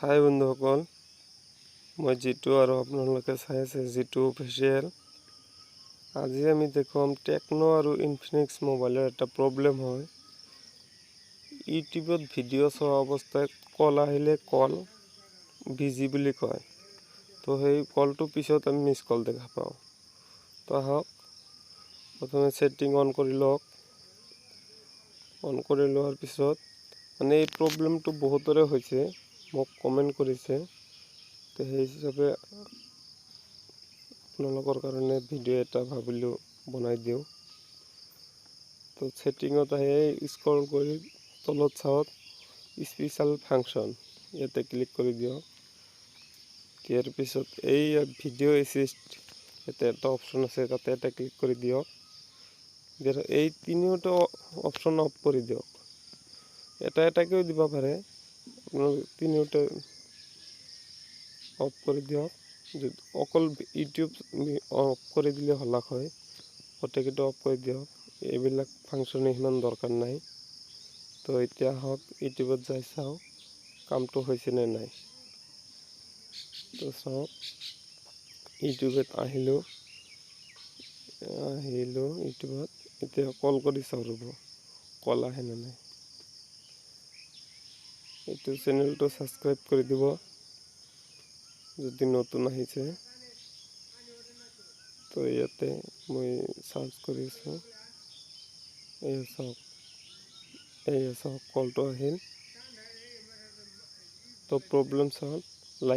হাই বন্ধুসকল, মই জিতু আৰু আপোনালোকে চাই আছে জিতু অফিচিয়েল। আজি আমি দেখুৱাম টেকনো আৰু ইনফিনিক্স মোবাইলৰ এটা প্ৰব্লেম হয়। ইউটিউবত ভিডিঅ' চোৱা অৱস্থাত কল আহিলে কল বিজি বুলি কয়। তো সেই কলটো পিছত আমি মিছ কল দেখা পাওঁ। তো আহক প্ৰথমে ছেটিং অন কৰি লওক। অন কৰি লোৱাৰ পিছত মানে এই প্ৰব্লেমটো বহুতৰে হৈছে, মোক কমেণ্ট কৰিছে। তো সেই হিচাপে আপোনালোকৰ কাৰণে ভিডিঅ' এটা ভাবিলোঁ বনাই দিওঁ। তো ছেটিঙত আহি স্ক্ৰল কৰি তলত চাওক স্পেচিয়েল ফাংচন, ইয়াতে ক্লিক কৰি দিয়ক। দিয়াৰ পিছত এই ভিডিঅ' এছিষ্ট ইয়াতে এটা অপশ্যন আছে, তাতে এটা ক্লিক কৰি দিয়ক। এই তিনিওটা অপশ্যন অফ কৰি দিয়ক। এটাকেও দিব পাৰে, আপোনালোকে তিনিওটা অফ কৰি দিয়ক। অকল ইউটিউব অফ কৰি দিলে হলাক হয়, গোটেইকেইটা অফ কৰি দিয়ক। এইবিলাক ফাংচনে সিমান দৰকাৰ নাই। তো এতিয়া হওক ইউটিউবত যাই চাওঁ কামটো হৈছেনে নাই। তো চাওক ইউটিউবত আহিলোঁ ইউটিউবত। এতিয়া কল কৰি চাওঁ, ৰ'ব কল আহেনে নাই। এইটো চেনেলটো ছাবস্ক্ৰাইব কৰি দিব যদি নতুন আহিছে। তো ইয়াতে মই চাৰ্চ কৰিছোঁ, চাওক কলটো আহিল। তো প্ৰব্লেম চাওক,